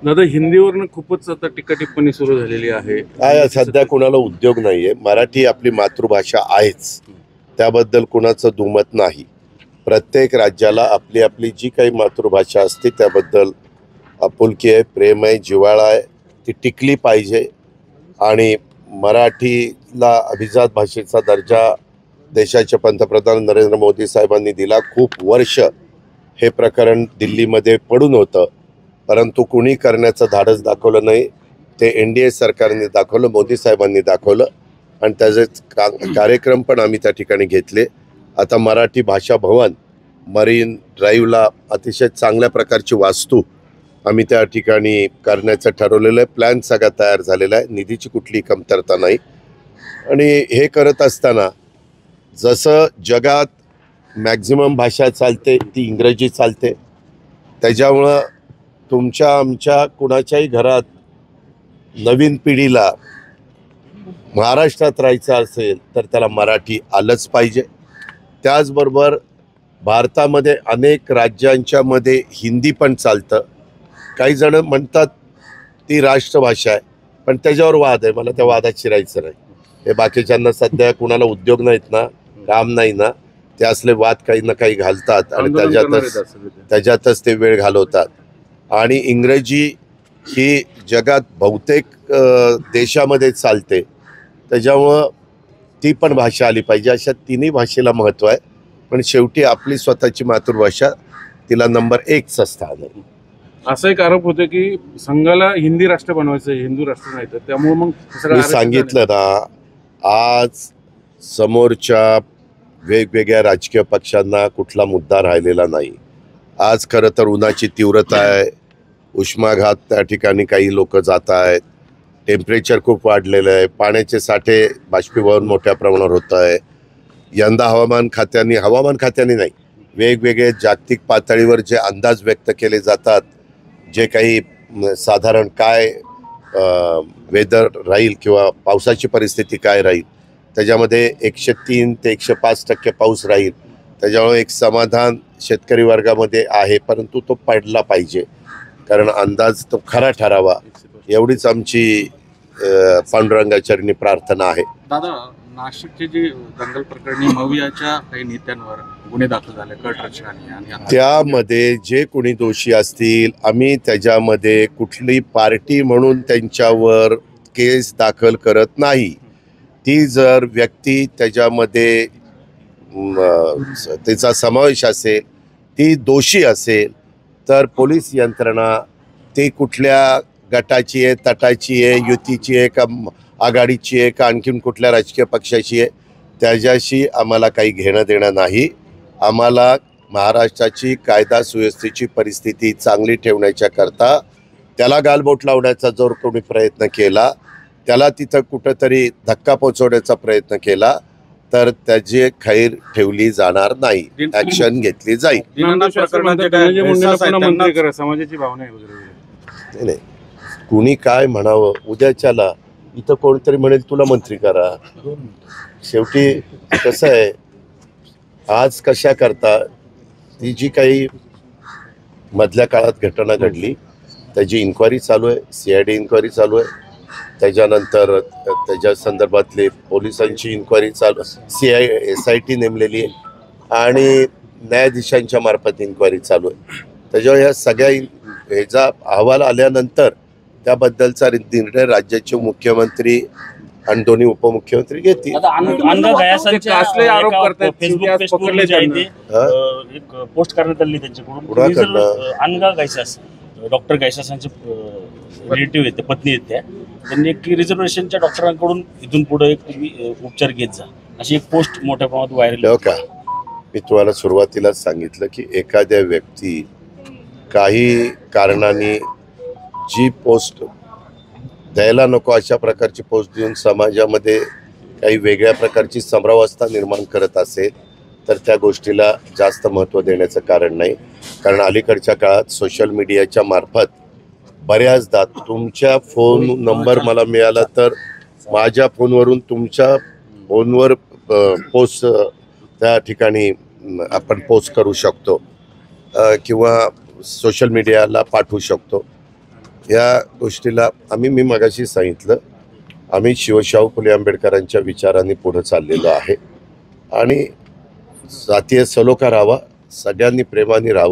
दादा, हिंदीवरनं खूपच आता टीका टिप्पणी सुरू झालेली आहे. काय सध्या कुणाला उद्योग नाहीये. मराठी आपली मातृभाषा आहेच, त्याबद्दल कुणाचं दुमत नाही. प्रत्येक राज्याला आपली आपली जी काही मातृभाषा असते त्याबद्दल आपुलकी आहे, प्रेम आहे, जिव्हाळा आहे, ती टिकली पाहिजे. आणि मराठीला अभिजात भाषेचा दर्जा देशाचे पंतप्रधान नरेंद्र मोदी साहेबांनी दिला. खूप वर्ष हे प्रकरण दिल्लीमध्ये पडून होतं, परंतु कुणी करण्याचं धाडस दाखवलं नाही. ते NDA सरकारने दाखवलं, मोदी साहेबांनी दाखवलं आणि त्याचे कार्यक्रम पण आम्ही त्या ठिकाणी घेतले. आता मराठी भाषा भवन मरीन ड्राईव्हला अतिशय चांगल्या प्रकारची वास्तू आम्ही त्या ठिकाणी करण्याचं ठरवलेलं आहे. प्लॅन सगळा तयार झालेला आहे, निधीची कुठलीही कमतरता नाही. आणि हे करत असताना जसं जगात मॅक्झिमम भाषा चालते ती इंग्रजी चालते, त्याच्यामुळं तुमच्या आमच्या कुणाच्याही घरात नवीन पिढीला महाराष्ट्रात राहायचं असेल तर त्याला मराठी आलंच पाहिजे. त्याचबरोबर भारतामध्ये अनेक राज्यांच्या मध्ये हिंदी पण चालतं. काही जण म्हणतात ती राष्ट्रभाषा आहे, पण त्याच्यावर वाद आहे. मला त्या वादात शिरायचं नाही. हे बाकीच्यांना सध्या कुणाला उद्योग नाहीत ना, काम नाही ना, ते असले वाद काही ना काही घालतात आणि त्याच्यातच ते वेळ घालवतात. आणि इंग्रजी ही जगात बहुतेक देशामध्ये चालते, त्याच्यामुळं ती पण भाषा आली पाहिजे. अशा तिन्ही भाषेला महत्त्व आहे, पण शेवटी आपली स्वतःची मातृभाषा तिला नंबर 1चं स्थान आहे. असा एक आरोप होतो की संघाला हिंदी राष्ट्र बनवायचं, हिंदू राष्ट्र नाही, तर त्यामुळे मग मी सांगितलं ना, आज समोरच्या वेगवेगळ्या राजकीय पक्षांना कुठला मुद्दा राहिलेला नाही. आज खरं तर उन्हाची तीव्रता आहे, उष्माघात त्या ठिकाणी काही लोक जात आहेत, टेम्परेचर खूप वाढलेलं आहे, पाण्याचे साठे बाष्पीभवन मोठ्या प्रमाणावर होत आहे. यंदा हवामान खात्याने नाही, वेगवेगळे जागतिक पातळीवर जे अंदाज व्यक्त केले जातात, जे काही साधारण काय वेदर राहील किंवा पावसाची परिस्थिती काय राहील, त्याच्यामध्ये 103 ते 105% पाऊस राहील. त्याच्यामुळे एक समाधान शेतकरी वर्गामध्ये आहे, परंतु तो पडला पाहिजे, कारण अंदाज तो खरा ठरावा, एवढीच आमची पांडुरंगाचरणी प्रार्थना आहे. दादा, नाशिकचे जे दंगल प्रकरणी मवियाच्या काही नेत्यांवर गुन्हे दाखल झाले कट रचनाने, आणि त्यामध्ये जे कोणी दोषी असतील, आम्ही त्याच्यामध्ये कुठली पार्टी म्हणून त्यांच्यावर केस दाखल करत नाही. ती जर व्यक्ती त्याच्यामध्ये त्याचा समावेश असेल, ती दोषी असेल, तर पोलीस यंत्रणा ती कुठल्या गटाची आहे, तटाची आहे, युतीची आहे का आघाडीची आहे का आणखीन कुठल्या राजकीय पक्षाची आहे, त्याच्याशी आम्हाला काही घेणं देणं नाही. आम्हाला महाराष्ट्राची कायदा सुव्यवस्थेची परिस्थिती चांगली ठेवण्याच्या करता त्याला गालबोट लावण्याचा जर कोणी प्रयत्न केला, त्याला तिथं कुठंतरी धक्का पोचवण्याचा प्रयत्न केला, तर त्याची खैर ठेवली जाणार नाही, ऍक्शन घेतली जाईल. समाजाची भावना आहे वगैरे. नाही, कुणी काय म्हणावं, उद्याच्याला इथं कोणतरी म्हणेल तुला मंत्री करा. शेवटी कसं आहे, आज कशा करता ती जी काही मधल्या काळात घटना घडली त्याची इन्क्वायरी चालू आहे, CID इन्क्वायरी चालू आहे. त्याच्यानंतर त्याच्या संदर्भातली पोलिसांची इन्क्वायरी चालू, SIT नेमलेली आहे आणि न्यायाधीशांच्या मार्फत इन्क्वायरी चालू आहे. त्याच्यावर ह्या सगळ्या ह्याचा अहवाल आल्यानंतर त्याबद्दलचा निर्णय राज्याचे मुख्यमंत्री आणि दोन्ही उपमुख्यमंत्री घेतील. पोस्ट करण्यात आली त्यांच्याकडून अनगा गैसास, डॉक्टर गैसासांचे रिलेटिव्ह आहेत, पत्नी आहेत, त्यांनी एक रिझर्वेशनच्या डॉक्टरांकडून इथून पुढे एक उपचार घेत जा अशी एक पोस्ट मोठ्या प्रमाणात व्हायरल हो का. मी तुम्हाला सुरुवातीलाच सांगितलं की एखाद्या व्यक्ती काही कारणाने जी पोस्ट द्यायला नको अशा प्रकारची पोस्ट देऊन समाजामध्ये काही वेगळ्या प्रकारची संभ्रमावस्था निर्माण करत असेल, तर त्या गोष्टीला जास्त महत्त्व देण्याचं कारण नाही. कारण अलीकडच्या काळात सोशल मीडियाच्या मार्फत बऱ्याचदा तुमच्या फोन नंबर मला मिळाला तर माझ्या फोनवरून तुमच्या फोनवर पोस्ट त्या ठिकाणी आपण पोस्ट करू शकतो किंवा सोशल मीडियाला पाठवू शकतो. या गोष्टीला मी मगाशी सांगितलं, आम्ही शिवशाहू फुले आंबेडकरांच्या विचारांनी पुढे चाललेलो आहे आणि जातीय सलोखा राहावा, सगळ्यांनी प्रेमाने राहावं.